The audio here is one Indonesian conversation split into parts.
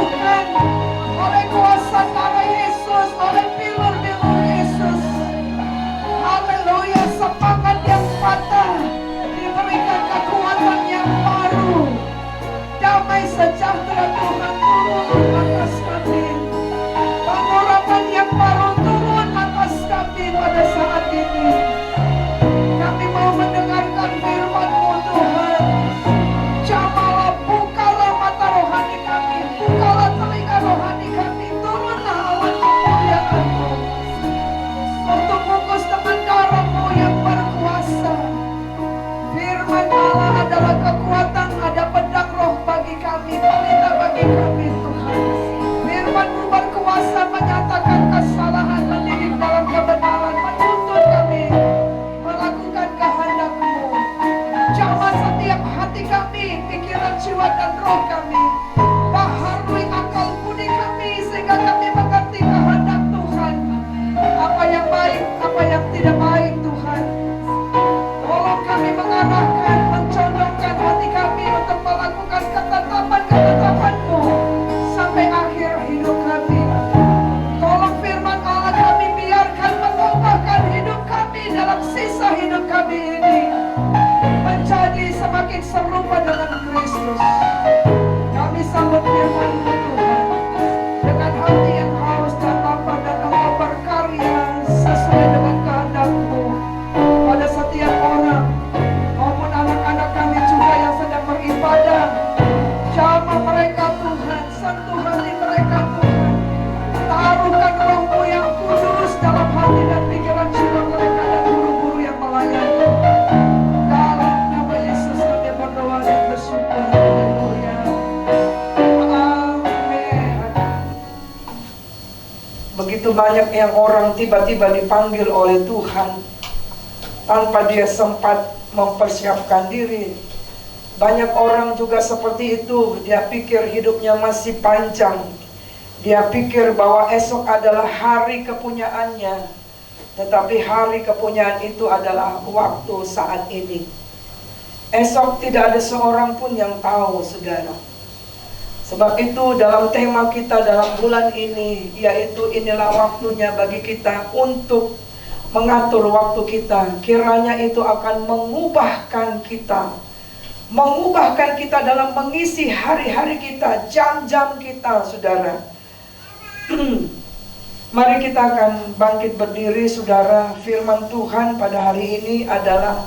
disembuhkan oleh kuasa darah Yesus, oleh bilur-bilur Yesus. Haleluya, semangat yang patah diberikan kekuatan yang baru. Damai sejahtera Tuhan turun atas kami. Pengurapan yang baru turun atas kami pada saat ini. Kami mau mendengarkan firman-Mu Tuhan. Jamalah, bukalah mata rohani kami, bukalah telinga rohani kami, turunlah awan kemuliaan-Mu untuk bungkus dengan darah-Mu yang berkuasa. Firman Allah adalah kekuatan, ada pedang roh bagi kami, pelita bagi kami Tuhan. Firman-Mu berkuasa menyatakan kesalahan, mendidik dalam kebenaran, menuntun kami melakukan kehendak-Mu. Jamah setiap hati kami, pikiran, jiwa, dan roh kami. Baharui akal budi kami sehingga kami mengerti kehendak Tuhan. Apa yang baik, apa yang tidak baik Tuhan. Tolong kami mengarahkan, mencondongkan hati kami untuk melakukan ketetapan-ketetapan-Mu sampai akhir hidup kami. Tolong firman Allah kami biarkan mengubahkan hidup kami dalam sisa hidup kami ini menjadi semakin serupa dengan Kristus. Kami sambut firman-Mu Tuhan dengan hati yang haus dan lapar, dan Engkau berkarya sesuai dengan kehendak-Mu pada setiap orang, maupun anak-anak kami juga yang sedang beribadah. Jamah mereka Tuhan, sentuh hati mereka Tuhan. Taruhkan roh-Mu yang kudus dalam hati dan pikiran jiwa mereka dan guru-guru yang melayani. Dalam nama Yesus kami berdoa dan bersyukur. Haleluya. Amin. Begitu banyak yang orang tiba-tiba dipanggil oleh Tuhan tanpa dia sempat mempersiapkan diri. Banyak orang juga seperti itu. Dia pikir hidupnya masih panjang. Dia pikir bahwa esok adalah hari kepunyaannya. Tetapi hari kepunyaan itu adalah waktu saat ini. Esok tidak ada seorang pun yang tahu, saudara. Sebab itu dalam tema kita dalam bulan ini, yaitu inilah waktunya bagi kita untuk mengatur waktu kita. Kiranya itu akan mengubahkan kita. Mengubahkan kita dalam mengisi hari-hari kita, jam-jam kita, saudara. Mari kita akan bangkit berdiri, saudara. Firman Tuhan pada hari ini adalah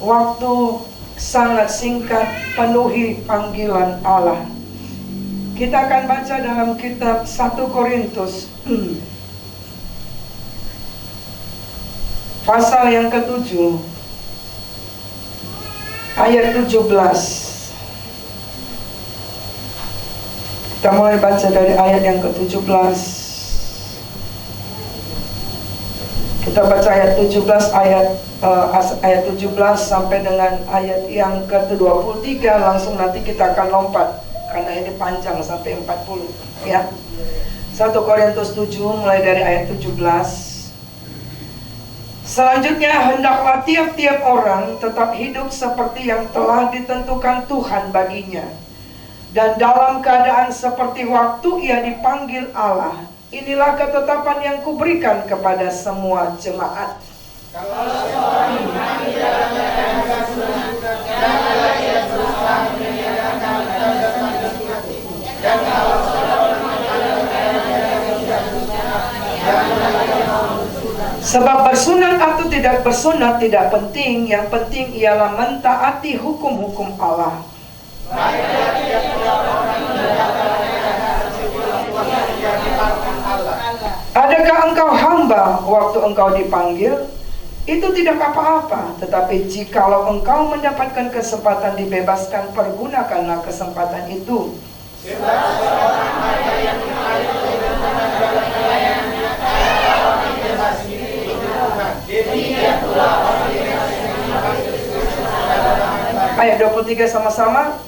waktu sangat singkat, penuhi panggilan Allah. Kita akan baca dalam kitab 1 Korintus pasal yang ke-7 ayat 17. Kita mulai baca dari ayat yang ke-17. Kita baca ayat 17 ayat 17 sampai dengan ayat yang ke-23. Langsung nanti kita akan lompat karena ini panjang sampai 40 ya. 1 Korintus 7 mulai dari ayat 17. Selanjutnya, hendaklah tiap-tiap orang tetap hidup seperti yang telah ditentukan Tuhan baginya, dan dalam keadaan seperti waktu ia dipanggil Allah. Inilah ketetapan yang kuberikan kepada semua jemaat. Kalau seorang dipanggil dalam keadaan kesulitan, janganlah ia berusaha meninggalkan keadaan itu. Dan kalau seorang dipanggil dalam keadaan kesulitan, janganlah ia bersunat. Sebab bersunat atau tidak bersunat tidak penting. Yang penting ialah mentaati hukum-hukum Allah. Adakah engkau hamba waktu engkau dipanggil? Itu tidak apa-apa. Tetapi jikalau engkau mendapatkan kesempatan dibebaskan, pergunakanlah kesempatan itu. Sebab seorang hamba yang dipanggil dalam pelayanannya adalah orang yang bebas diri untuk Tuhan. Demikian pula orang yang Ayat 23 sama-sama.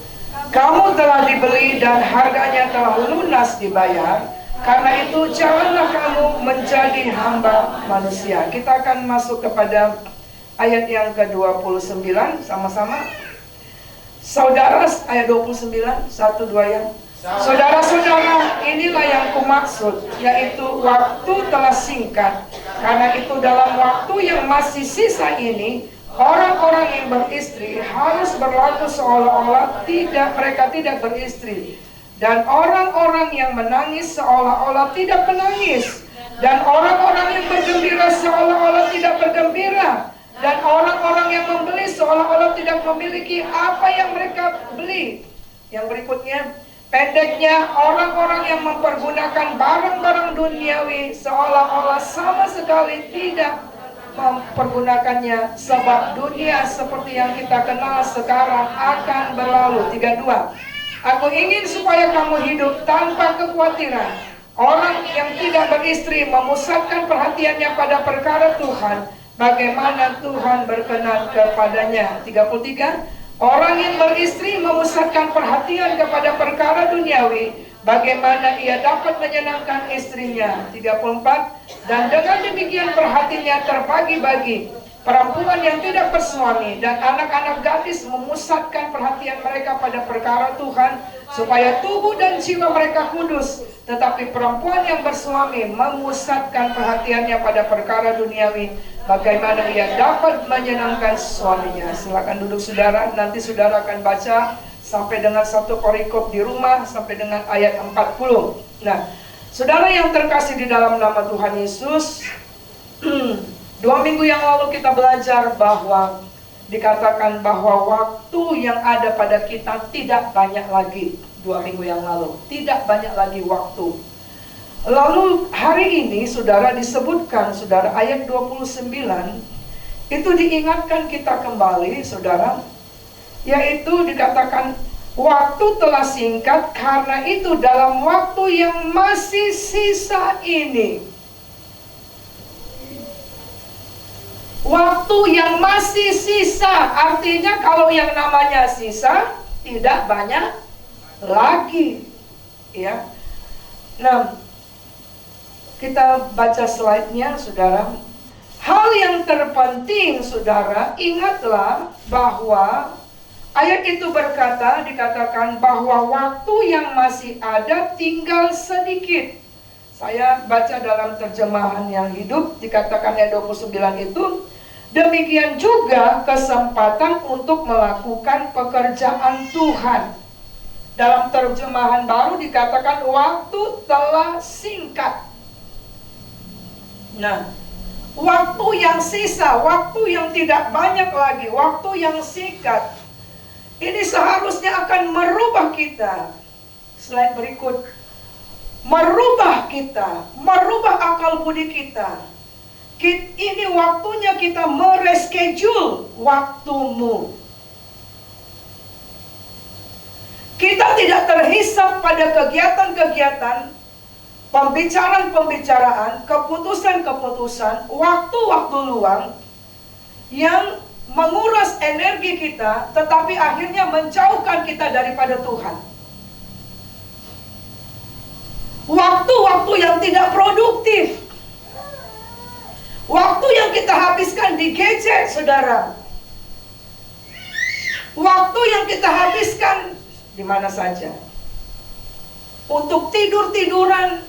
Kamu telah dibeli dan harganya telah lunas dibayar. Karena itu janganlah kamu menjadi hamba manusia. Kita akan masuk kepada ayat yang ke-29 sama-sama. Saudara, ayat 29, 1, 2 ya. Saudara-saudara, bermaksud, yaitu waktu telah singkat. Karena itu dalam waktu yang masih sisa ini, orang-orang yang beristri harus berlaku seolah-olah mereka tidak beristri. Dan orang-orang yang menangis seolah-olah tidak menangis. Dan orang-orang yang bergembira seolah-olah tidak bergembira. Dan orang-orang yang membeli seolah-olah tidak memiliki apa yang mereka beli. Yang berikutnya, pendeknya orang-orang yang mempergunakan barang-barang duniawi seolah-olah sama sekali tidak mempergunakannya, sebab dunia seperti yang kita kenal sekarang akan berlalu. 32. Aku ingin supaya kamu hidup tanpa kekhawatiran. Orang yang tidak beristri memusatkan perhatiannya pada perkara Tuhan, bagaimana Tuhan berkenan kepadanya. 33. Orang yang beristri memusatkan perhatian kepada perkara duniawi, bagaimana ia dapat menyenangkan istrinya. 34. Dan dengan demikian perhatiannya terbagi-bagi. Perempuan yang tidak bersuami dan anak-anak gadis memusatkan perhatian mereka pada perkara Tuhan, supaya tubuh dan jiwa mereka kudus. Tetapi perempuan yang bersuami memusatkan perhatiannya pada perkara duniawi, bagaimana ia dapat menyenangkan suaminya. Silakan duduk saudara, nanti saudara akan baca sampai dengan satu perikop di rumah, sampai dengan ayat 40. Nah, saudara yang terkasih di dalam nama Tuhan Yesus, 2 minggu yang lalu kita belajar bahwa dikatakan bahwa waktu yang ada pada kita tidak banyak lagi. 2 minggu yang lalu, tidak banyak lagi waktu. Lalu hari ini saudara disebutkan, saudara, ayat 29 itu diingatkan kita kembali, saudara, yaitu dikatakan waktu telah singkat, karena itu dalam waktu yang masih sisa ini. Waktu yang masih sisa, artinya kalau yang namanya sisa tidak banyak lagi, ya. Nah, kita baca slide-nya, saudara. Hal yang terpenting, saudara, ingatlah bahwa ayat itu dikatakan bahwa waktu yang masih ada tinggal sedikit. Saya baca dalam terjemahan yang hidup, dikatakan ayat 29 itu, demikian juga kesempatan untuk melakukan pekerjaan Tuhan. Dalam terjemahan baru dikatakan waktu telah singkat. Nah, waktu yang sisa, waktu yang tidak banyak lagi, waktu yang singkat, ini seharusnya akan merubah kita. Slide berikut. Merubah kita, merubah akal budi kita. Ini waktunya kita mereschedule waktumu. Kita tidak terhisap pada kegiatan-kegiatan, pembicaraan-pembicaraan, keputusan-keputusan, waktu-waktu luang yang menguras energi kita, tetapi akhirnya menjauhkan kita daripada Tuhan. Waktu-waktu yang tidak produktif, waktu yang kita habiskan di gadget, saudara. Waktu yang kita habiskan di mana saja. Untuk tidur-tiduran,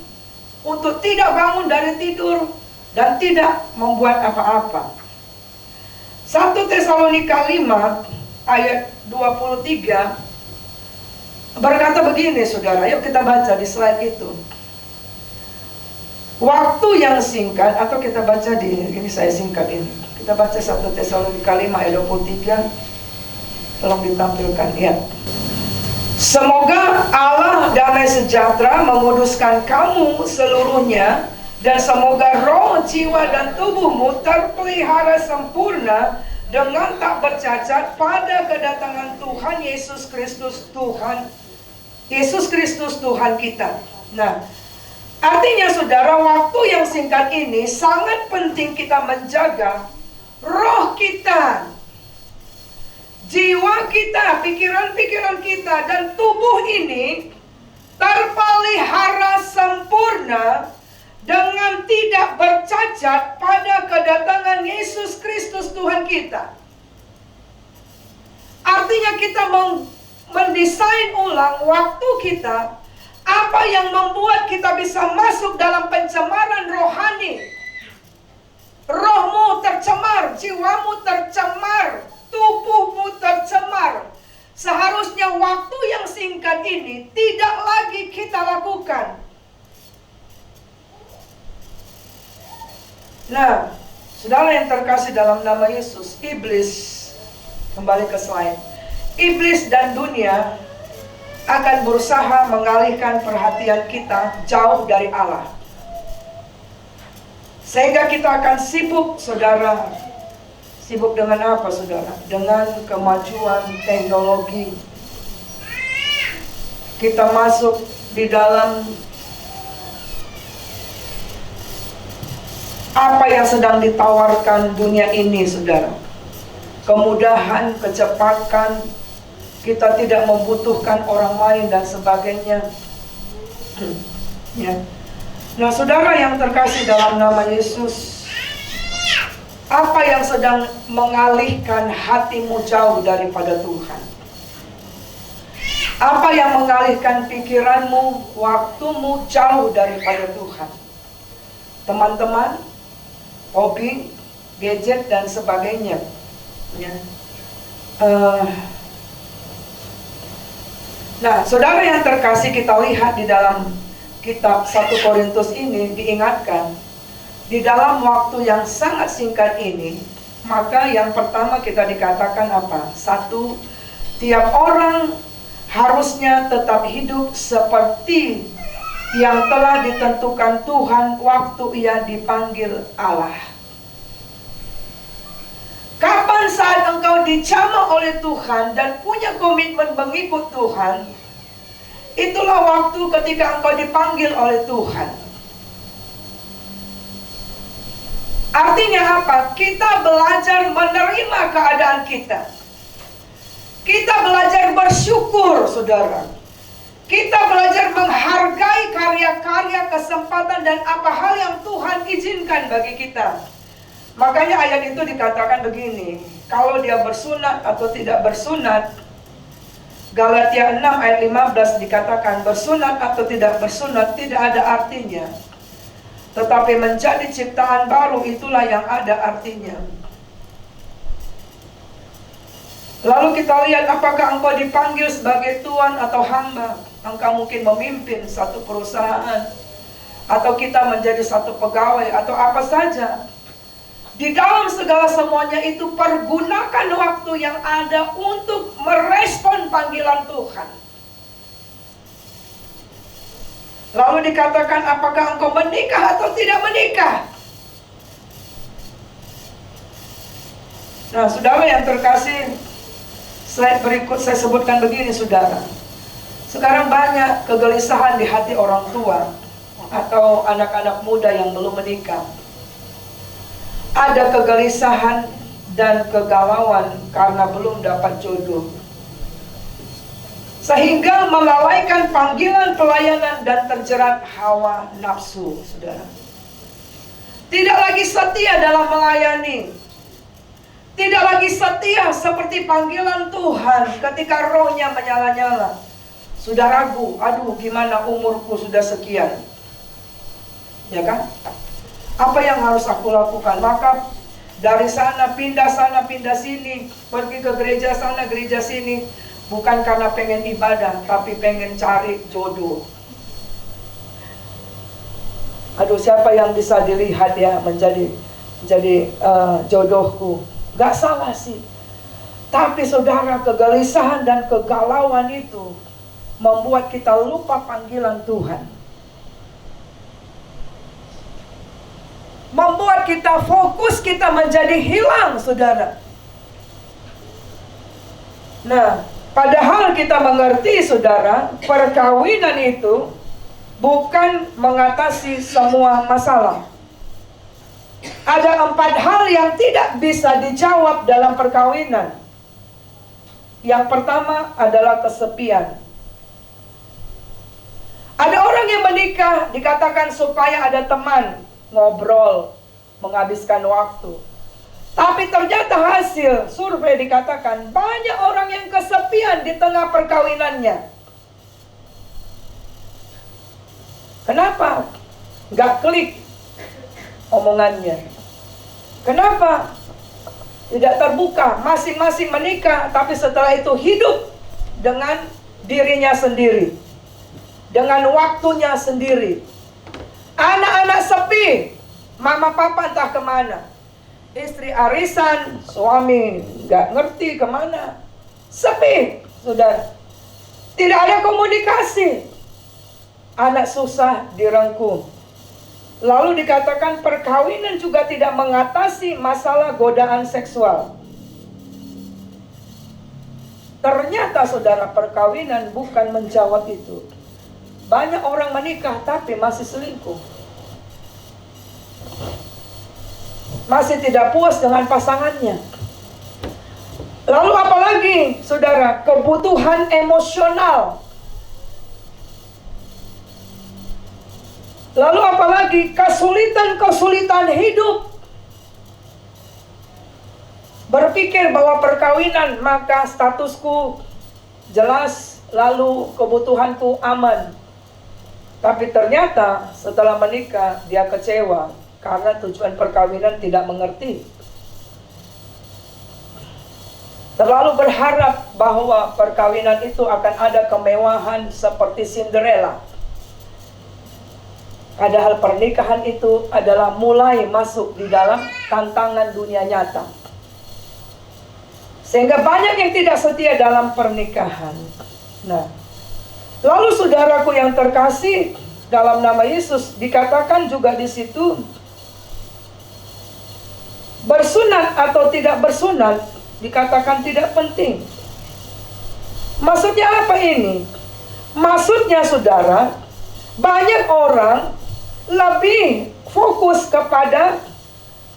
untuk tidak bangun dari tidur, dan tidak membuat apa-apa. 1 Tesalonika 5 ayat 23 berkata begini, saudara. Yuk kita baca di slide itu. Waktu yang singkat, atau kita baca ini saya singkat ini. Kita baca 1 Tesalonika 5 ayat 23. Tolong ditampilkan, ya. Semoga Allah damai sejahtera menguduskan kamu seluruhnya, dan semoga roh, jiwa, dan tubuhmu terpelihara sempurna dengan tak bercacat pada kedatangan Tuhan Yesus Kristus Tuhan kita. Nah, artinya saudara, waktu yang singkat ini sangat penting kita menjaga roh kita, jiwa kita, pikiran-pikiran kita, dan tubuh ini terpelihara sempurna dengan tidak bercacat pada kedatangan Yesus Kristus Tuhan kita. Artinya kita mendesain ulang waktu kita Apa yang membuat kita bisa masuk dalam pencemaran rohani? Rohmu tercemar, jiwamu tercemar, tubuhmu tercemar. Seharusnya waktu yang singkat ini tidak lagi kita lakukan. Nah, saudara yang terkasih dalam nama Yesus, iblis, kembali ke slide, iblis dan dunia akan berusaha mengalihkan perhatian kita jauh dari Allah. Sehingga kita akan sibuk, saudara. Sibuk dengan apa, saudara? Dengan kemajuan teknologi. Kita masuk di dalam apa yang sedang ditawarkan dunia ini, saudara. Kemudahan, kecepatan, kita tidak membutuhkan orang lain dan sebagainya. Ya. Nah, saudara yang terkasih dalam nama Yesus, apa yang sedang mengalihkan hatimu jauh daripada Tuhan? Apa yang mengalihkan pikiranmu, waktumu jauh daripada Tuhan? Teman-teman, hobi, gadget dan sebagainya. Ya. Nah, saudara yang terkasih, kita lihat di dalam kitab 1 Korintus ini diingatkan, di dalam waktu yang sangat singkat ini, maka yang pertama kita dikatakan apa? Satu, tiap orang harusnya tetap hidup seperti yang telah ditentukan Tuhan waktu ia dipanggil Allah. Kapan saat engkau dijamah oleh Tuhan dan punya komitmen mengikut Tuhan, itulah waktu ketika engkau dipanggil oleh Tuhan. Artinya apa? Kita belajar menerima keadaan kita. Kita belajar bersyukur, saudara. Kita belajar menghargai karya-karya, kesempatan, dan apa hal yang Tuhan izinkan bagi kita. Makanya ayat itu dikatakan begini, kalau dia bersunat atau tidak bersunat, Galatia 6 ayat 15 dikatakan bersunat atau tidak bersunat tidak ada artinya, tetapi menjadi ciptaan baru itulah yang ada artinya. Lalu kita lihat, apakah engkau dipanggil sebagai tuan atau hamba? Engkau mungkin memimpin satu perusahaan, atau kita menjadi satu pegawai, atau apa saja. Di dalam segala semuanya itu, pergunakan waktu yang ada untuk merespon panggilan Tuhan. Lalu dikatakan, apakah engkau menikah atau tidak menikah? Nah, saudara yang terkasih, slide berikut saya sebutkan begini, saudara. Sekarang banyak kegelisahan di hati orang tua atau anak-anak muda yang belum menikah. Ada kegelisahan dan kegalauan karena belum dapat jodoh, sehingga melalaikan panggilan pelayanan dan terjerat hawa nafsu, saudara. Tidak lagi setia dalam melayani, tidak lagi setia seperti panggilan Tuhan ketika rohnya menyala-nyala. Sudah ragu, aduh gimana umurku sudah sekian, ya kan? Apa yang harus aku lakukan? Maka dari sana pindah sini, pergi ke gereja sana, gereja sini. Bukan karena pengen ibadah, tapi pengen cari jodoh. Aduh, siapa yang bisa dilihat ya menjadi jodohku? Gak salah sih. Tapi saudara, kegelisahan dan kegalauan itu membuat kita lupa panggilan Tuhan. Membuat kita fokus kita menjadi hilang, saudara. Nah, padahal kita mengerti, saudara, perkawinan itu bukan mengatasi semua masalah. Ada 4 hal yang tidak bisa dijawab dalam perkawinan. Yang pertama adalah kesepian. Ada orang yang menikah dikatakan supaya ada teman, ngobrol, menghabiskan waktu. Tapi ternyata hasil survei dikatakan banyak orang yang kesepian di tengah perkawinannya. Kenapa? Gak klik omongannya. Kenapa? Tidak terbuka, masing-masing menikah, tapi setelah itu hidup dengan dirinya sendiri, dengan waktunya sendiri. Anak-anak sepi, mama papa entah kemana. Istri arisan, suami gak ngerti kemana. Sepi, sudah. Tidak ada komunikasi. Anak susah direngkuh. Lalu dikatakan perkawinan juga tidak mengatasi masalah godaan seksual. Ternyata saudara, perkawinan bukan menjawab itu. Banyak orang menikah tapi masih selingkuh. Masih tidak puas dengan pasangannya. Lalu apalagi saudara, kebutuhan emosional. Lalu apalagi kesulitan-kesulitan hidup. Berpikir bahwa perkawinan maka statusku jelas, lalu kebutuhanku aman. Tapi ternyata setelah menikah dia kecewa karena tujuan perkawinan tidak mengerti. Terlalu berharap bahwa perkawinan itu akan ada kemewahan seperti Cinderella. Padahal pernikahan itu adalah mulai masuk di dalam tantangan dunia nyata. Sehingga banyak yang tidak setia dalam pernikahan. Nah, lalu saudaraku yang terkasih, dalam nama Yesus dikatakan juga di situ, bersunat atau tidak bersunat dikatakan tidak penting. Maksudnya apa ini? Maksudnya saudara, banyak orang lebih fokus kepada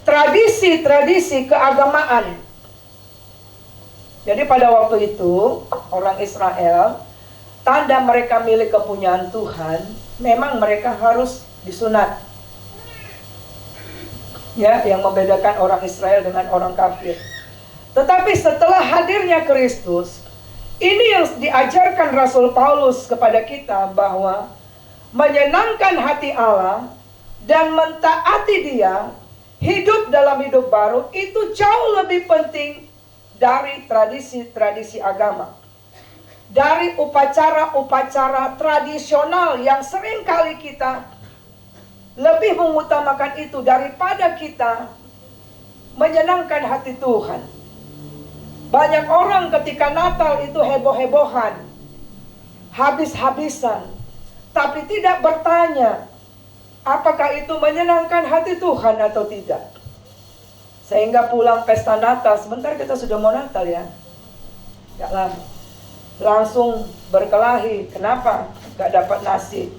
tradisi-tradisi keagamaan. Jadi pada waktu itu orang Israel, tanda mereka milik kepunyaan Tuhan, memang mereka harus disunat. Ya, yang membedakan orang Israel dengan orang kafir. Tetapi setelah hadirnya Kristus, ini yang diajarkan Rasul Paulus kepada kita, bahwa menyenangkan hati Allah dan mentaati Dia, hidup dalam hidup baru, itu jauh lebih penting dari tradisi-tradisi agama. Dari upacara-upacara tradisional yang seringkali kita lebih mengutamakan itu daripada kita menyenangkan hati Tuhan. Banyak orang ketika Natal itu heboh-hebohan, habis-habisan, tapi tidak bertanya apakah itu menyenangkan hati Tuhan atau tidak. Sehingga pulang pesta Natal, sebentar kita sudah mau Natal ya, gak lama, langsung berkelahi. Kenapa? Gak dapat nasi,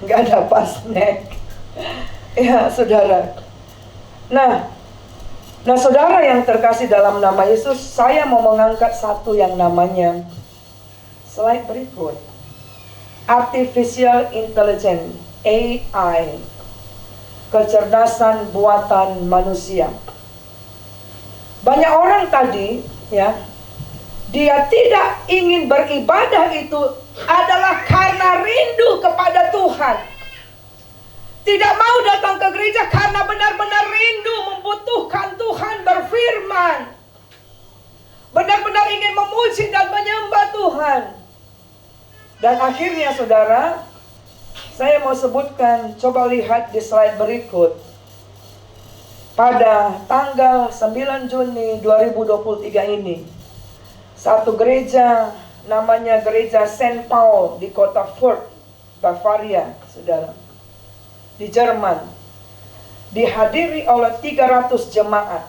gak dapat snack. Ya saudara. Nah saudara yang terkasih dalam nama Yesus, saya mau mengangkat satu yang namanya, slide berikut, Artificial Intelligence, AI, kecerdasan buatan manusia. Banyak orang tadi, ya, dia tidak ingin beribadah itu adalah karena rindu kepada Tuhan. Tidak mau datang ke gereja karena benar-benar rindu membutuhkan Tuhan berfirman. Benar-benar ingin memuji dan menyembah Tuhan. Dan akhirnya saudara, saya mau sebutkan, coba lihat di slide berikut. Pada tanggal 9 Juni 2023 ini, satu gereja namanya Gereja St. Paul di kota Fürth, Bavaria, saudara, di Jerman, dihadiri oleh 300 jemaat.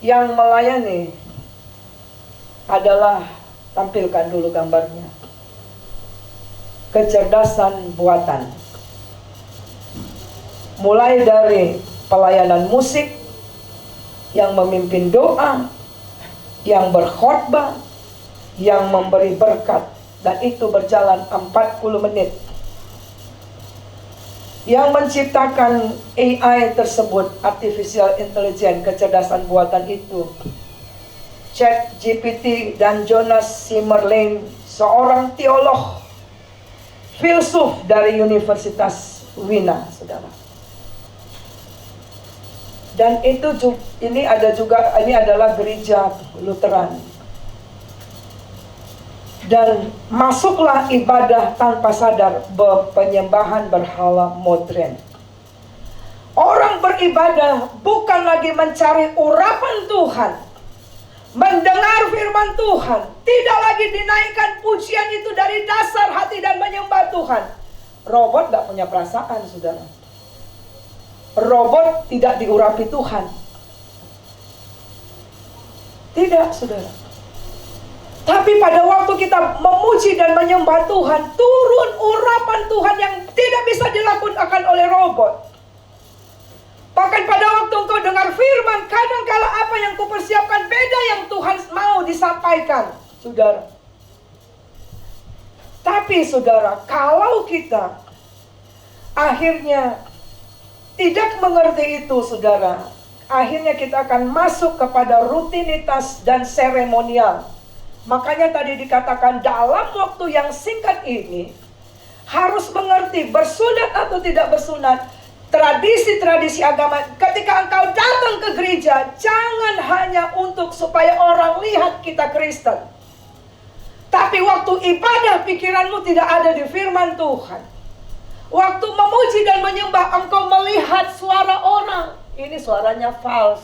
Yang melayani adalah, tampilkan dulu gambarnya, kecerdasan buatan. Mulai dari pelayanan musik, yang memimpin doa, yang berkhotbah, yang memberi berkat, dan itu berjalan 40 menit. Yang menciptakan AI tersebut, Artificial Intelligence, kecerdasan buatan itu, ChatGPT dan Jonas Simmerlein, seorang teolog filsuf dari Universitas Wina, saudara. Dan ini adalah gereja Lutheran. Dan masuklah ibadah tanpa sadar, penyembahan berhala modern. Orang beribadah bukan lagi mencari urapan Tuhan, mendengar firman Tuhan, tidak lagi dinaikkan pujian itu dari dasar hati dan menyembah Tuhan. Robot gak punya perasaan, saudara. Robot tidak diurapi Tuhan. Tidak, saudara. Tapi pada waktu kita memuji dan menyembah Tuhan, turun urapan Tuhan yang tidak bisa dilakukan oleh robot. Bahkan pada waktu engkau dengar firman, kadangkala apa yang kupersiapkan beda yang Tuhan mau disampaikan, saudara. Tapi saudara, kalau kita akhirnya tidak mengerti itu, saudara, akhirnya kita akan masuk kepada rutinitas dan seremonial. Makanya tadi dikatakan dalam waktu yang singkat ini harus mengerti bersunat atau tidak bersunat, tradisi-tradisi agama. Ketika engkau datang ke gereja, jangan hanya untuk supaya orang lihat kita Kristen, tapi waktu ibadah pikiranmu tidak ada di firman Tuhan. Waktu memuji dan menyembah, engkau melihat suara orang, ini suaranya false.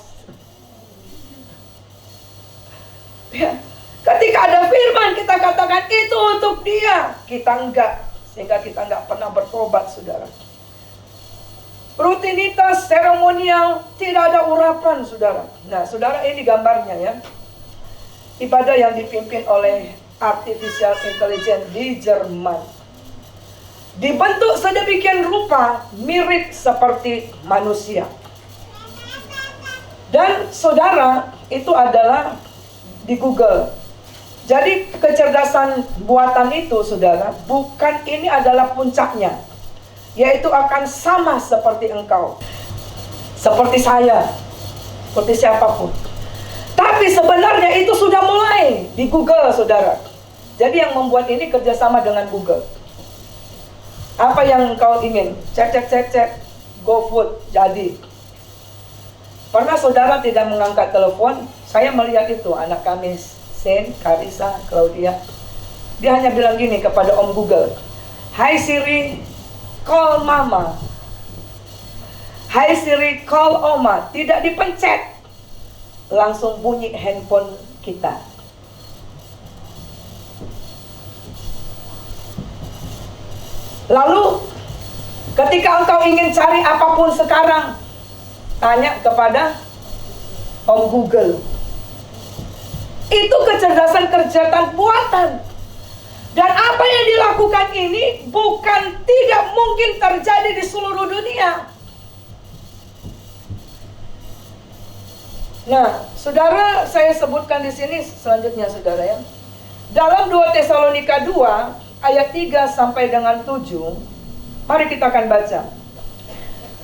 Ya. Ketika ada firman, kita katakan itu untuk dia, kita enggak, sehingga kita enggak pernah bertobat, saudara. Rutinitas, seremonial, tidak ada urapan, saudara. Nah, saudara, ini gambarnya ya. Ibadah yang dipimpin oleh artificial intelligence di Jerman. Dibentuk sedemikian rupa, mirip seperti manusia. Dan saudara, itu adalah di Google. Jadi kecerdasan buatan itu, saudara, bukan ini adalah puncaknya, yaitu akan sama seperti engkau, seperti saya, seperti siapapun. Tapi sebenarnya itu sudah mulai di Google, saudara. Jadi yang membuat ini kerjasama dengan Google. Apa yang engkau ingin? Cek, GoFood, jadi. Pernah saudara tidak mengangkat telepon? Saya melihat itu, anak kami, Sen, Karisa, Claudia. Dia hanya bilang gini kepada Om Google, "Hai Siri, call Mama. Hai Siri, call Oma." Tidak dipencet, langsung bunyi handphone kita. Lalu ketika engkau ingin cari apapun sekarang, tanya kepada Om Google. Itu kecerdasan buatan. Dan apa yang dilakukan ini bukan tidak mungkin terjadi di seluruh dunia. Nah, saudara, saya sebutkan di sini selanjutnya, saudara ya. Dalam 2 Tesalonika 2 ayat 3 sampai dengan 7, mari kita akan baca.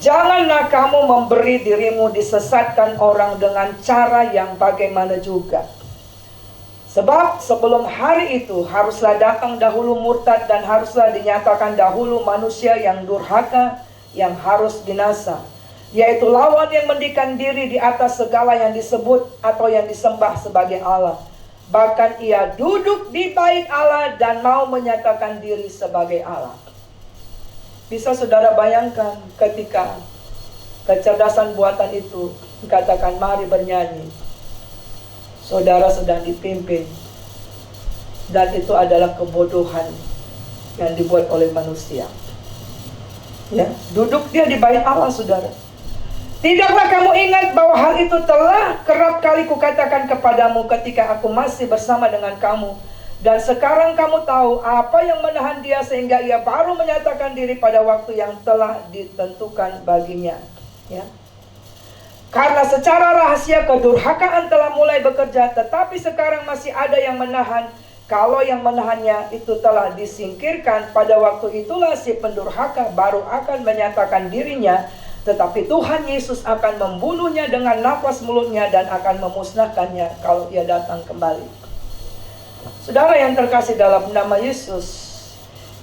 Janganlah kamu memberi dirimu disesatkan orang dengan cara yang bagaimana juga. Sebab sebelum hari itu haruslah datang dahulu murtad dan haruslah dinyatakan dahulu manusia yang durhaka, yang harus binasa, yaitu lawan yang mendikan diri di atas segala yang disebut atau yang disembah sebagai Allah. Bahkan ia duduk di bait Allah dan mau menyatakan diri sebagai Allah. Bisa saudara bayangkan ketika kecerdasan buatan itu dikatakan mari bernyanyi, saudara sedang dipimpin, dan itu adalah kebodohan yang dibuat oleh manusia. Ya, duduk dia di bait Allah, saudara. Tidakkah kamu ingat bahwa hal itu telah kerap kali kukatakan kepadamu ketika aku masih bersama dengan kamu, dan sekarang kamu tahu apa yang menahan dia sehingga ia baru menyatakan diri pada waktu yang telah ditentukan baginya. Ya. Karena secara rahasia kedurhakaan telah mulai bekerja, tetapi sekarang masih ada yang menahan. Kalau yang menahannya itu telah disingkirkan, pada waktu itulah si pendurhaka baru akan menyatakan dirinya, tetapi Tuhan Yesus akan membunuhnya dengan nafas mulutnya dan akan memusnahkannya kalau ia datang kembali. Saudara yang terkasih dalam nama Yesus,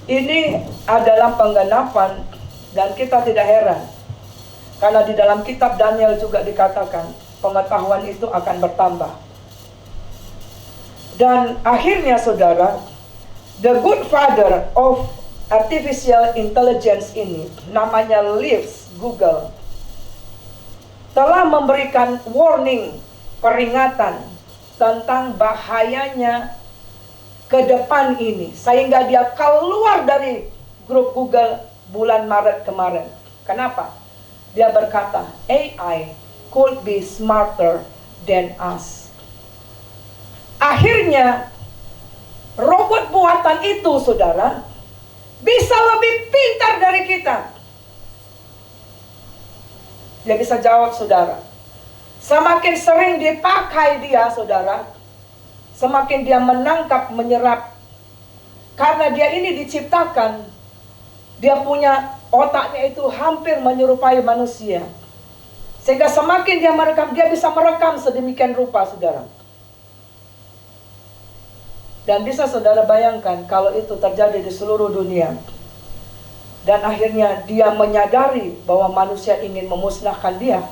Ini adalah penggenapan dan kita tidak heran. Karena di dalam kitab Daniel juga dikatakan pengetahuan itu akan bertambah. Dan akhirnya saudara, the good father of artificial intelligence ini, namanya Leaves, Google, telah memberikan warning, peringatan tentang bahayanya ke depan ini, sehingga dia keluar dari grup Google bulan Maret kemarin. Kenapa? Dia berkata, AI could be smarter than us. Akhirnya robot buatan itu, saudara, bisa lebih pintar dari kita. Dia bisa jawab, saudara. Semakin sering dipakai dia, saudara, semakin dia menangkap, menyerap. Karena dia ini diciptakan, dia punya otaknya itu hampir menyerupai manusia. Sehingga semakin dia merekam, dia bisa merekam sedemikian rupa, saudara. Dan bisa saudara bayangkan kalau itu terjadi di seluruh dunia. Dan akhirnya dia menyadari bahwa manusia ingin memusnahkan dia.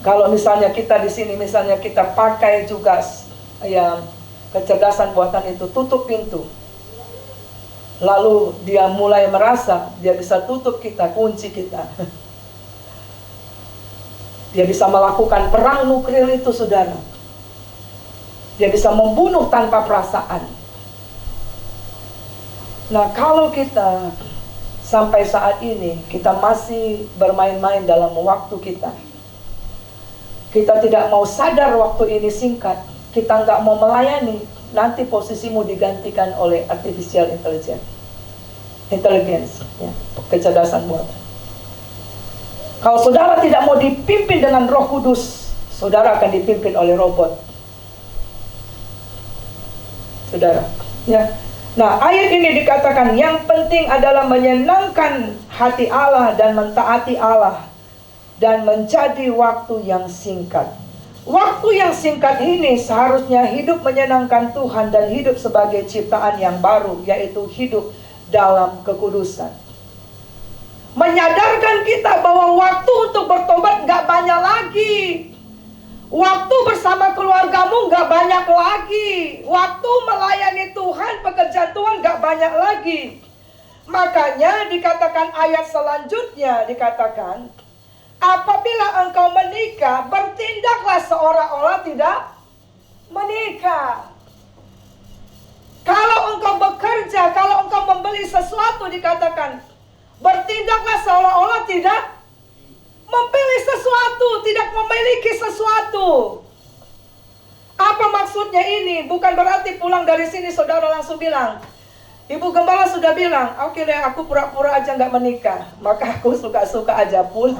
Kalau misalnya kita di sini, misalnya kita pakai juga ya kecerdasan buatan itu, tutup pintu. Lalu dia mulai merasa dia bisa tutup kita, kunci kita. Dia bisa melakukan perang nuklir itu, saudara. Dia bisa membunuh tanpa perasaan. Nah, kalau kita sampai saat ini kita masih bermain-main dalam waktu kita, kita tidak mau sadar waktu ini singkat, kita nggak mau melayani, nanti posisimu digantikan oleh artificial intelligence, ya, kecerdasan buatan. Kalau saudara tidak mau dipimpin dengan Roh Kudus, saudara akan dipimpin oleh robot. Saudara, ya. Nah, ayat ini dikatakan yang penting adalah menyenangkan hati Allah dan mentaati Allah dan menjadi waktu yang singkat. Waktu yang singkat ini seharusnya hidup menyenangkan Tuhan dan hidup sebagai ciptaan yang baru, yaitu hidup dalam kekudusan. Menyadarkan kita bahwa waktu untuk bertobat gak banyak lagi. Waktu bersama keluargamu gak banyak lagi. Waktu melayani Tuhan, pekerjaan Tuhan gak banyak lagi. Makanya dikatakan ayat selanjutnya, dikatakan, apabila engkau menikah, bertindaklah seolah-olah tidak menikah. Kalau engkau bekerja, kalau engkau membeli sesuatu, dikatakan, bertindaklah seolah-olah tidak membeli sesuatu, tidak memiliki sesuatu. Apa maksudnya ini? Bukan berarti pulang dari sini saudara langsung bilang, Ibu Gembala sudah bilang, oke deh aku pura-pura aja nggak menikah, maka aku suka-suka aja pulang.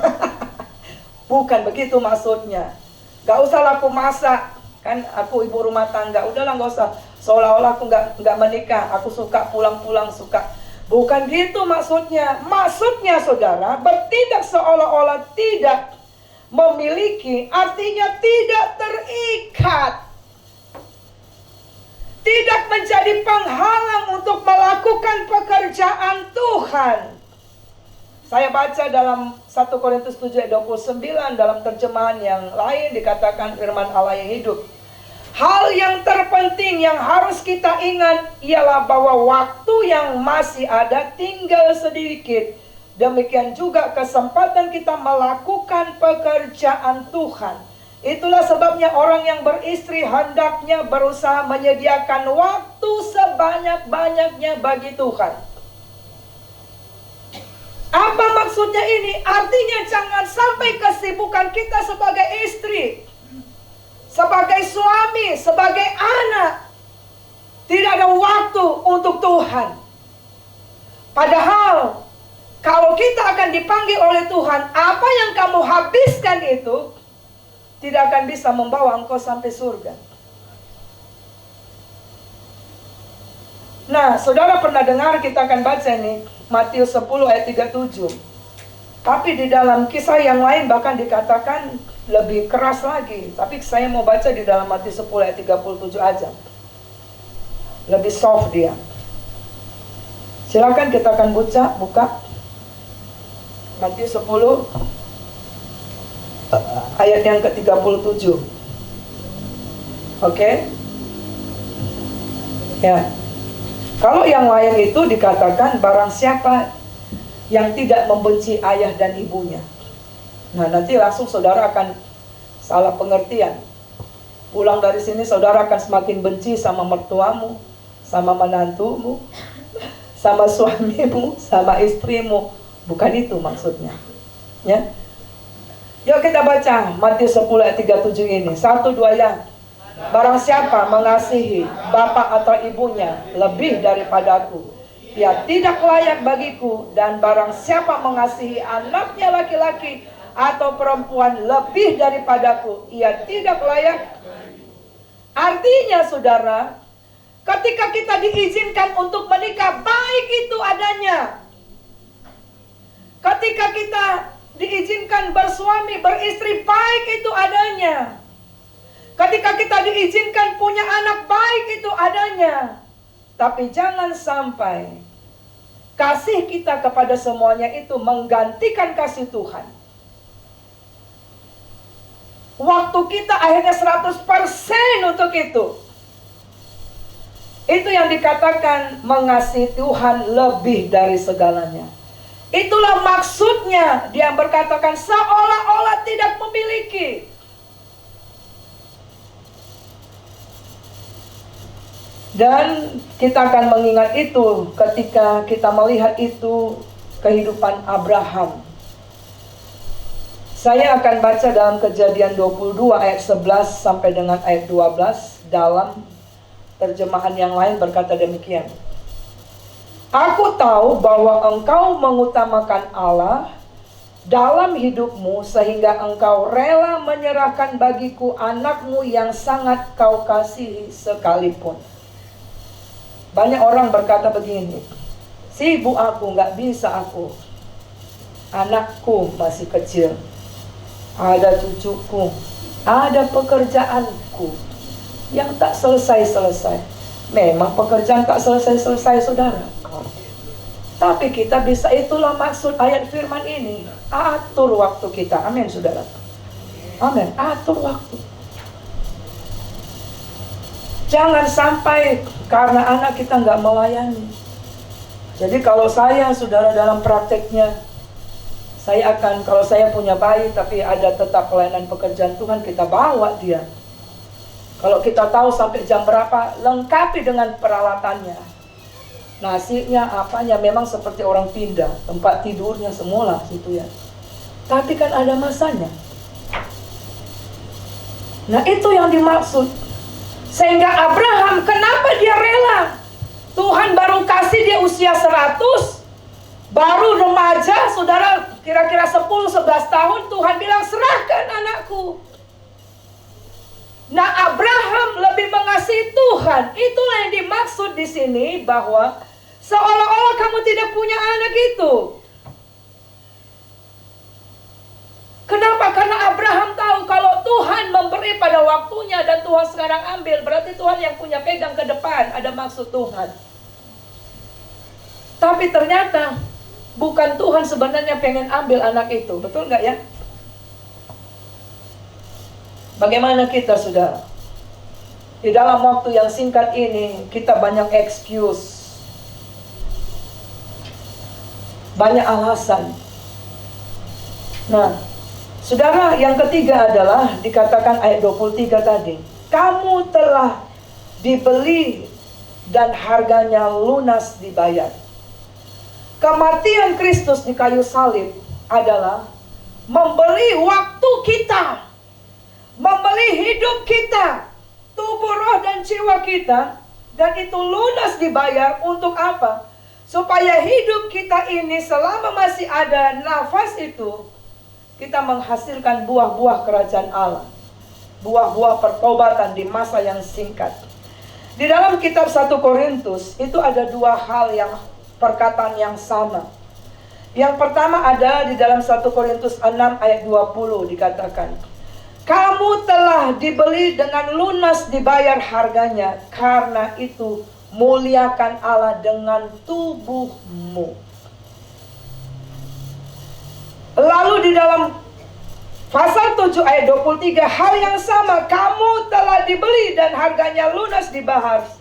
Bukan begitu maksudnya. Gak usah aku masak, kan aku ibu rumah tangga, udahlah gak usah. Seolah-olah aku nggak menikah, aku suka pulang-pulang, suka. Bukan gitu maksudnya. Maksudnya saudara, bertindak seolah-olah tidak memiliki, artinya tidak terikat. Tidak menjadi penghalang untuk melakukan pekerjaan Tuhan. Saya baca dalam 1 Korintus 7 ayat 29, dalam terjemahan yang lain dikatakan firman Allah yang hidup. Hal yang terpenting yang harus kita ingat ialah bahwa waktu yang masih ada tinggal sedikit. Demikian juga kesempatan kita melakukan pekerjaan Tuhan. Itulah sebabnya orang yang beristri hendaknya berusaha menyediakan waktu sebanyak-banyaknya bagi Tuhan. Apa maksudnya ini? Artinya jangan sampai kesibukan kita sebagai istri, sebagai suami, sebagai anak, tidak ada waktu untuk Tuhan. Padahal kalau kita akan dipanggil oleh Tuhan, apa yang kamu habiskan itu tidak akan bisa membawa engkau sampai surga. Nah, saudara pernah dengar, kita akan baca ini Matius 10 ayat 37. Tapi di dalam kisah yang lain bahkan dikatakan lebih keras lagi. Tapi saya mau baca di dalam Matius 10 ayat 37 aja. Lebih soft dia. Silakan kita akan buka Matius 10 ayat yang ke-37. Oke? Ya. Kalau yang lain itu dikatakan barang siapa yang tidak membenci ayah dan ibunya. Nah, nanti langsung saudara akan salah pengertian. Pulang dari sini saudara akan semakin benci sama mertuamu, sama menantumu, sama suamimu, sama istrimu. Bukan itu maksudnya. Ya. Yuk kita baca Matius 10 ayat 37 ini. 1, 2 ya. Barang siapa mengasihi bapak atau ibunya lebih daripadaku, ia tidak layak bagiku. Dan barang siapa mengasihi anaknya laki-laki atau perempuan lebih daripadaku, ia tidak layak. Artinya saudara, ketika kita diizinkan untuk menikah, baik itu adanya. Ketika kita diizinkan bersuami, beristri, baik itu adanya. Ketika kita diizinkan punya anak, baik itu adanya. Tapi jangan sampai kasih kita kepada semuanya itu menggantikan kasih Tuhan. Waktu kita akhirnya 100% untuk itu. Itu yang dikatakan mengasihi Tuhan lebih dari segalanya. Itulah maksudnya dia berkatakan seolah-olah tidak memiliki. Dan kita akan mengingat itu ketika kita melihat itu kehidupan Abraham. Saya akan baca dalam Kejadian 22 ayat 11 sampai dengan ayat 12. Dalam terjemahan yang lain berkata demikian. Aku tahu bahwa engkau mengutamakan Allah dalam hidupmu sehingga engkau rela menyerahkan bagiku anakmu yang sangat kau kasihi sekalipun. Banyak orang berkata begini, sibuk aku, gak bisa aku. Anakku masih kecil, ada cucuku, ada pekerjaanku yang tak selesai-selesai. Memang pekerjaan tak selesai-selesai saudara. Tapi kita bisa, itulah maksud ayat firman ini. Atur waktu kita, amin saudara. Amin, atur waktu. Jangan sampai karena anak kita nggak melayani. Jadi kalau saya, saudara, dalam prakteknya, saya akan, kalau saya punya bayi tapi ada tetap pelayanan pekerjaan Tuhan, kita bawa dia. Kalau kita tahu sampai jam berapa, lengkapi dengan peralatannya. Nasinya, apanya, memang seperti orang pindah, tempat tidurnya semula situ ya. Tapi kan ada masanya. Nah itu yang dimaksud. Sehingga Abraham, kenapa dia rela? Tuhan baru kasih dia usia 100, baru remaja, saudara, kira-kira 10-11 tahun, Tuhan bilang serahkan anakku. Nah Abraham lebih mengasihi Tuhan. Itulah yang dimaksud di sini, bahwa seolah-olah kamu tidak punya anak itu. Kenapa? Karena Abraham tahu kalau Tuhan memberi pada waktunya dan Tuhan sekarang ambil, berarti Tuhan yang punya pegang ke depan, ada maksud Tuhan. Tapi ternyata bukan Tuhan sebenarnya pengen ambil anak itu, betul nggak ya? Bagaimana kita, saudara? Di dalam waktu yang singkat ini kita banyak excuse, banyak alasan. Nah, saudara, yang ketiga adalah dikatakan ayat 23 tadi. Kamu telah dibeli dan harganya lunas dibayar. Kematian Kristus di kayu salib adalah membeli waktu kita, membeli hidup kita, tubuh, roh, dan jiwa kita. Dan itu lunas dibayar untuk apa? Supaya hidup kita ini selama masih ada nafas itu, kita menghasilkan buah-buah kerajaan Allah, buah-buah pertobatan di masa yang singkat. Di dalam kitab 1 Korintus itu ada dua hal yang perkataan yang sama. Yang pertama ada di dalam 1 Korintus 6 ayat 20 dikatakan, kamu telah dibeli dengan lunas dibayar harganya, karena itu Muliakan Allah dengan tubuhmu. Lalu di dalam pasal 7 ayat 23, hal yang sama, kamu telah dibeli dan harganya lunas dibahas.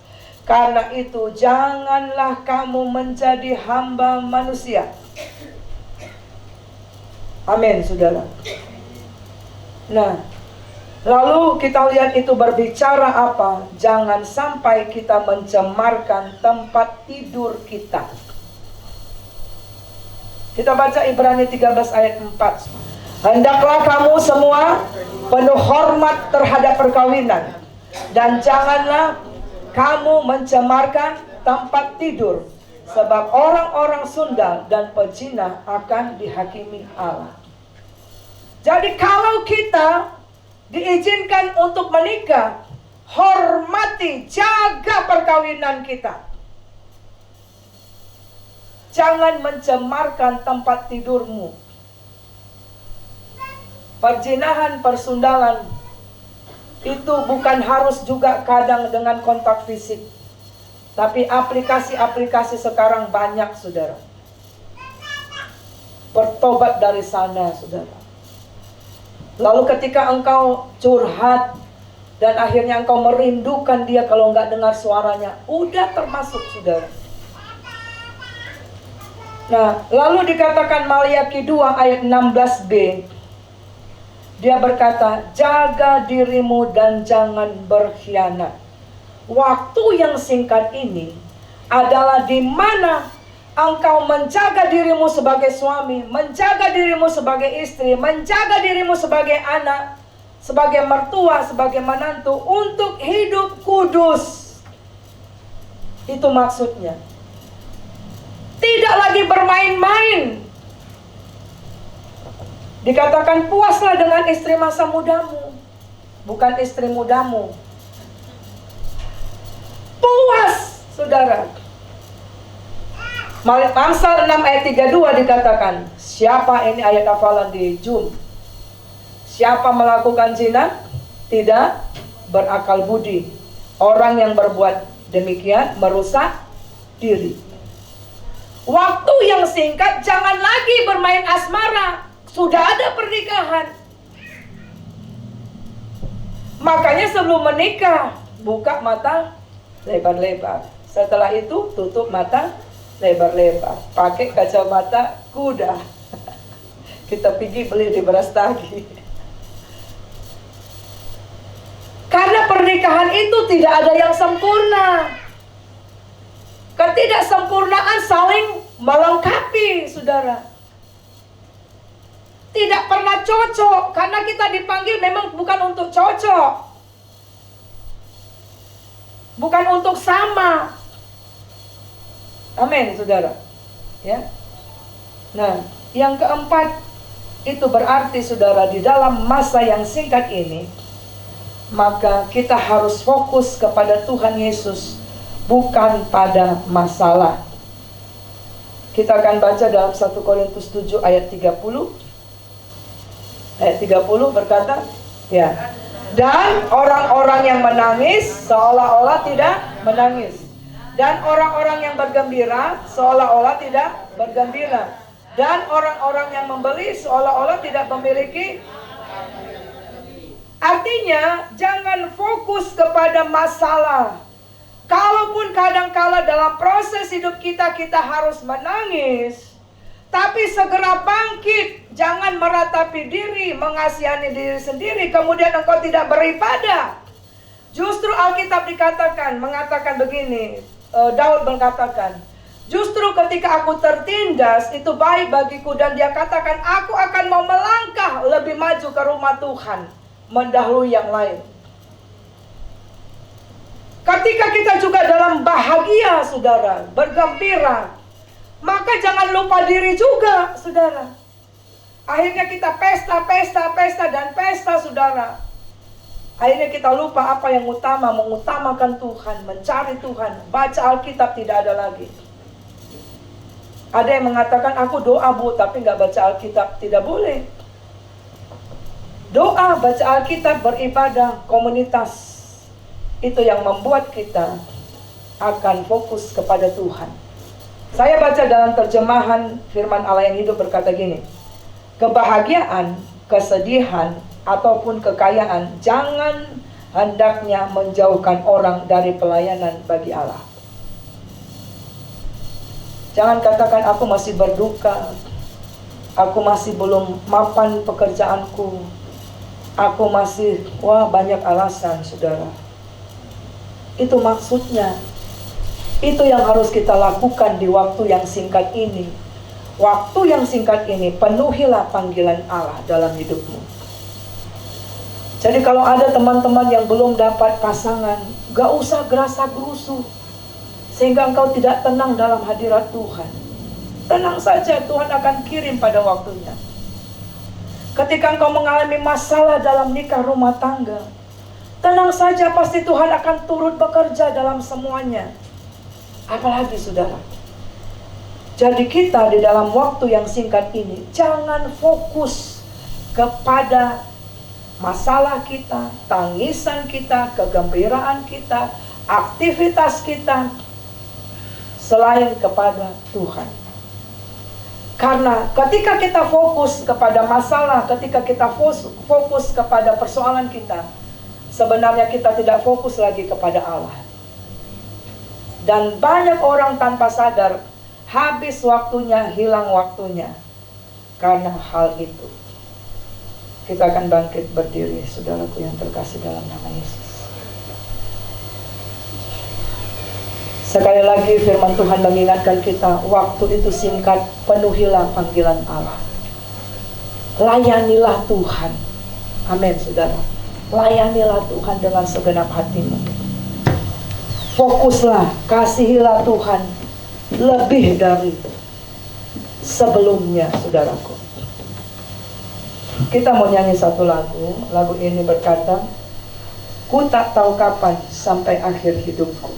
Karena itu janganlah kamu menjadi hamba manusia. Amin, saudara. Nah, lalu kita lihat itu berbicara apa? Jangan sampai kita mencemarkan tempat tidur kita. Kita baca Ibrani 13 ayat 4. Hendaklah kamu semua penuh hormat terhadap perkawinan, dan janganlah kamu mencemarkan tempat tidur, sebab orang-orang sundal dan pezina akan dihakimi Allah. Jadi kalau kita diizinkan untuk menikah, hormati, jaga perkawinan kita. Jangan mencemarkan tempat tidurmu. Perzinahan, persundalan itu bukan harus juga kadang dengan kontak fisik, tapi aplikasi-aplikasi sekarang banyak, saudara. Bertobat dari sana, saudara. Lalu ketika engkau curhat dan akhirnya engkau merindukan dia, kalau enggak dengar suaranya, udah termasuk, saudara. Nah, lalu dikatakan Maliaki 2 ayat 16b. Dia berkata, jaga dirimu dan jangan berkhianat. Waktu yang singkat ini adalah di mana engkau menjaga dirimu sebagai suami, menjaga dirimu sebagai istri, menjaga dirimu sebagai anak, sebagai mertua, sebagai menantu, untuk hidup kudus. Itu maksudnya. Tidak lagi bermain-main. Dikatakan puaslah dengan istri masa mudamu, bukan istri mudamu. Puas, saudara. Amsal 6 ayat 32 dikatakan, siapa ini ayat hafalan di Zoom? Siapa melakukan zina tidak berakal budi. Orang yang berbuat demikian merusak diri. Waktu yang singkat, jangan lagi bermain asmara. Sudah ada pernikahan. Makanya sebelum menikah, buka mata lebar-lebar. Setelah itu tutup mata lebar-lebar. Pakai kacamata kuda. Kita pergi beli di Brastagi. Karena pernikahan itu tidak ada yang sempurna. Ketidaksempurnaan saling melengkapi, saudara. Tidak pernah cocok, karena kita dipanggil memang bukan untuk cocok, bukan untuk sama. Amin, saudara. Ya. Nah, yang keempat itu berarti, saudara, di dalam masa yang singkat ini, maka kita harus fokus kepada Tuhan Yesus, bukan pada masalah. Kita akan baca dalam 1 Korintus 7 ayat 30. Ayat 30 berkata, ya. Dan orang-orang yang menangis seolah-olah tidak menangis. Dan orang-orang yang bergembira seolah-olah tidak bergembira. Dan orang-orang yang membeli seolah-olah tidak memiliki. Artinya, jangan fokus kepada masalah. Kalaupun kadang-kala dalam proses hidup kita harus menangis, tapi segera bangkit. Jangan meratapi diri, mengasihani diri sendiri, kemudian engkau tidak beribadah. Justru Alkitab mengatakan begini, Daud mengatakan, justru ketika aku tertindas, itu baik bagiku. Dan dia katakan, aku akan mau melangkah lebih maju ke rumah Tuhan, mendahului yang lain. Ketika kita juga dalam bahagia, saudara, bergembira, maka jangan lupa diri juga, saudara. Akhirnya kita pesta, saudara. Akhirnya kita lupa apa yang utama, mengutamakan Tuhan, mencari Tuhan. Baca Alkitab tidak ada lagi. Ada yang mengatakan, aku doa bu, tapi nggak baca Alkitab. Tidak boleh. Doa, baca Alkitab, beribadah, komunitas. Itu yang membuat kita akan fokus kepada Tuhan. Saya baca dalam terjemahan firman Allah yang hidup berkata gini, kebahagiaan, kesedihan, ataupun kekayaan jangan hendaknya menjauhkan orang dari pelayanan bagi Allah. Jangan katakan aku masih berduka, aku masih belum mapan pekerjaanku, aku masih, banyak alasan, saudara. Itu maksudnya. Itu yang harus kita lakukan di waktu yang singkat ini. Waktu yang singkat ini, penuhilah panggilan Allah dalam hidupmu. Jadi kalau ada teman-teman yang belum dapat pasangan, gak usah gerasa-gerusu, sehingga engkau tidak tenang dalam hadirat Tuhan. Tenang saja, Tuhan akan kirim pada waktunya. Ketika engkau mengalami masalah dalam nikah rumah tangga, tenang saja, pasti Tuhan akan turut bekerja dalam semuanya. Apalagi saudara, jadi kita di dalam waktu yang singkat ini, jangan fokus kepada masalah kita, tangisan kita, kegembiraan kita, aktivitas kita, selain kepada Tuhan. Karena ketika kita fokus kepada masalah, ketika kita fokus kepada persoalan kita, sebenarnya kita tidak fokus lagi kepada Allah. Dan banyak orang tanpa sadar, habis waktunya, hilang waktunya. Karena hal itu. Kita akan bangkit berdiri, saudaraku yang terkasih dalam nama Yesus. Sekali lagi firman Tuhan mengingatkan kita, waktu itu singkat, penuhilah panggilan Allah. Layanilah Tuhan. Amin, saudara. Layanilah Tuhan dengan segenap hatimu. Fokuslah, kasihilah Tuhan lebih dari sebelumnya, saudaraku. Kita mau nyanyi satu lagu. Lagu ini berkata, ku tak tahu kapan sampai akhir hidupku.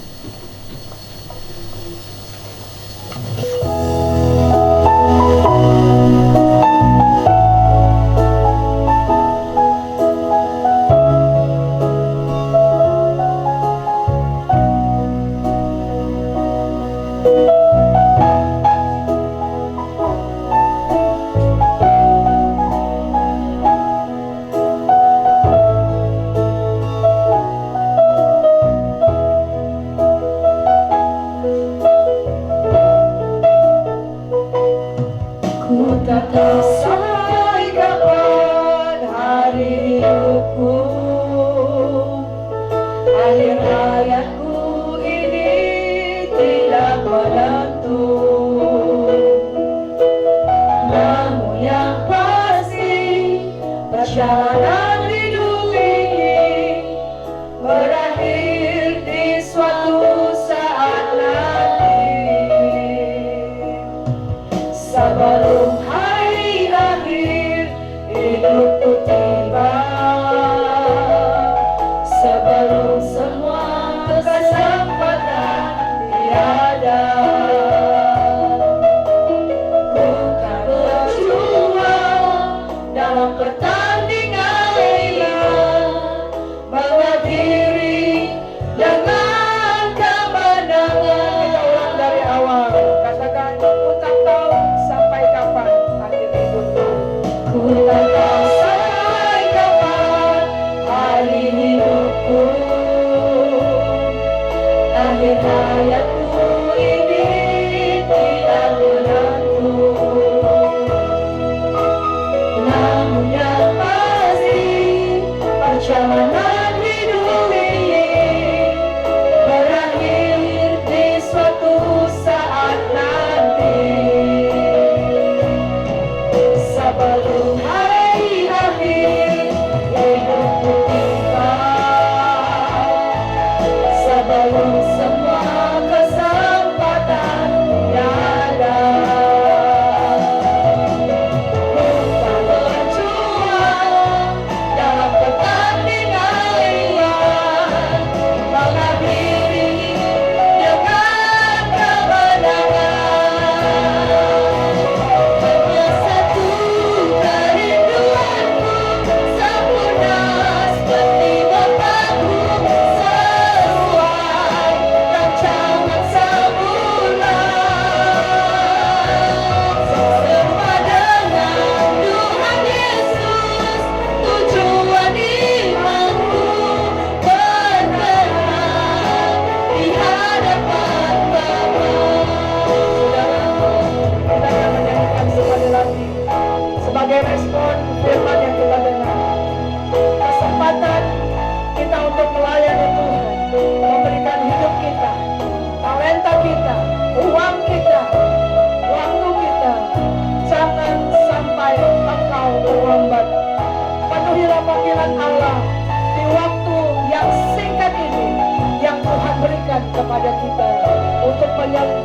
Katakan, ku tak tahu sampai kapan.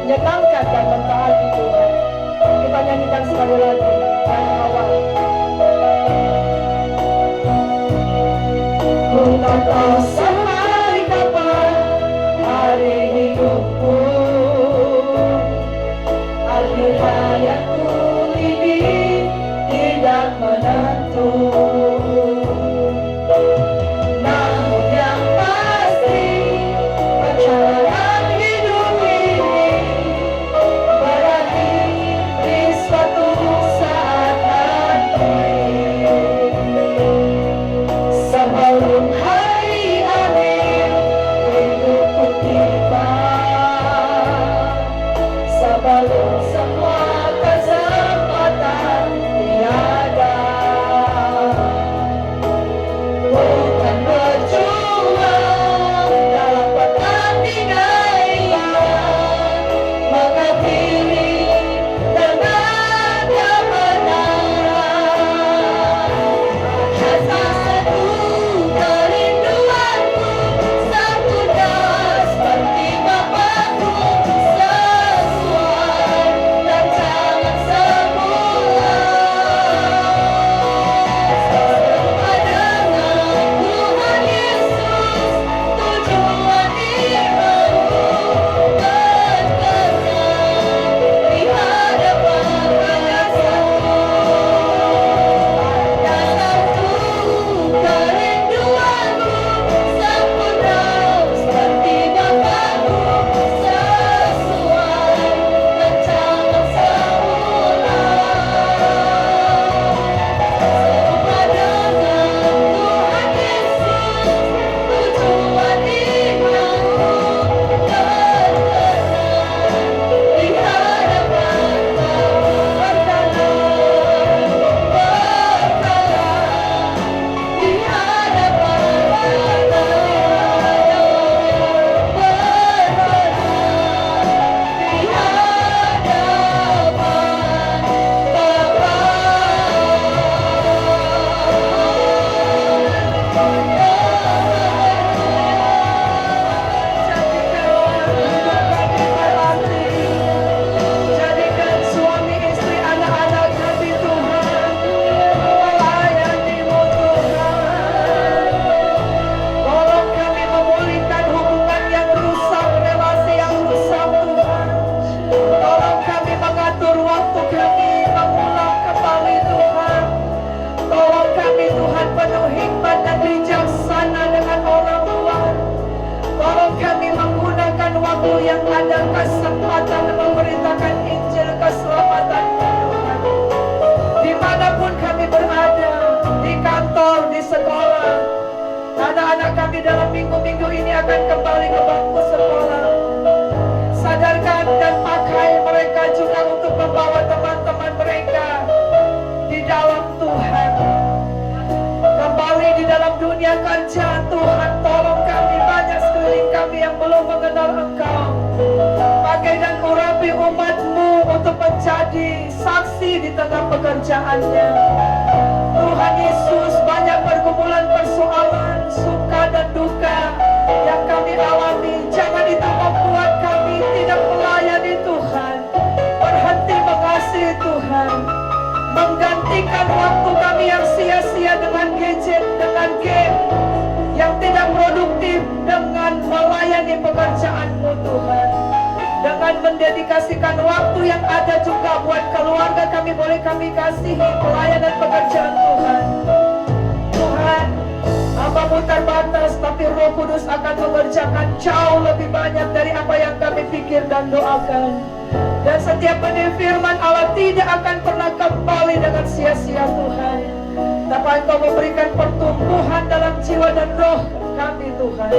menyenangkan dan mentaati Tuhan. Kita nyanyikan sekali lagi yang awal. Ku tak tahu sampai kapan hari hidupku, akhir hayatku ini tidak menentu. Namun yang pasti perjalanan hidup ini berakhir di suatu saat nanti. Sebelum hari akhir hidupku tiba, sebelum semua kesempatan tiada, bukan berjuang dalam pertandingan mengakhiri dengan kebenaran. Hanya satu kerinduanku, sempurna seperti Bapakku, sesuai rancangan semula. Bersama dengan Tuhan Yesus, tujuan imanku berkenan di hadapan Bapa. Hanya satu kerinduanku, sempurna seperti Bapakku, sesuai rancangan semula. Bersama dengan Tuhan Yesus, tujuan imanku berkenan di hadapan Bapa. Di hadapan jadikan suami istri anak-anak kami Tuhan melayani-Mu Tuhan. Tolong kami memulihkan hubungan yang rusak, relasi yang rusak Tuhan. Tolong kami mengatur waktu kami mengulang kembali Tuhan. Tolong kami Tuhan penuh hikmat dan bijaksana dengan orang tua. Tolong kami menggunakan waktu yang ada kesempatan memberitakan Injil keselamatan Tuhan. Dimanapun kami berada, di kantor, di sekolah, anak-anak kami dalam minggu-minggu ini akan kembali ke bangku sekolah. Sadarkan dan pakai mereka juga untuk membawa teman-teman mereka di dalam Tuhan. Kembali di dalam dunia kerja Tuhan, tolong kami, banyak sekeliling kami yang belum mengenal Engkau. Pakai dan urapi umat-Mu untuk menjadi saksi di tengah pekerjaannya. Tuhan Yesus, banyak pergumulan, persoalan, suka dan duka yang kami alami. Jangan itu membuat kami tidak melayani Tuhan, berhenti mengasihi Tuhan, menggantikan waktu kami yang sia-sia dengan gadget, dengan game yang tidak produktif, dengan melayani pekerjaan-Mu Tuhan, dengan mendedikasikan waktu yang ada juga buat keluarga kami, boleh kami kasihi pelayanan pekerjaan Tuhan. Tuhan, hamba-Mu terbatas, tapi Roh Kudus akan mengerjakan jauh lebih banyak dari apa yang kami pikir dan doakan. Dan setiap benih firman Allah tidak akan pernah kembali dengan sia-sia Tuhan. Tapi Engkau memberikan pertumbuhan dalam jiwa dan roh kami Tuhan.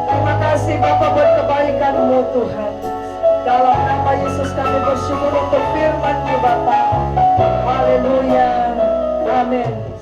Terima kasih Bapa buat kebaikan-Mu Tuhan. Dalam nama Yesus kami bersyukur untuk firman-Mu Bapa. Haleluya. Amin.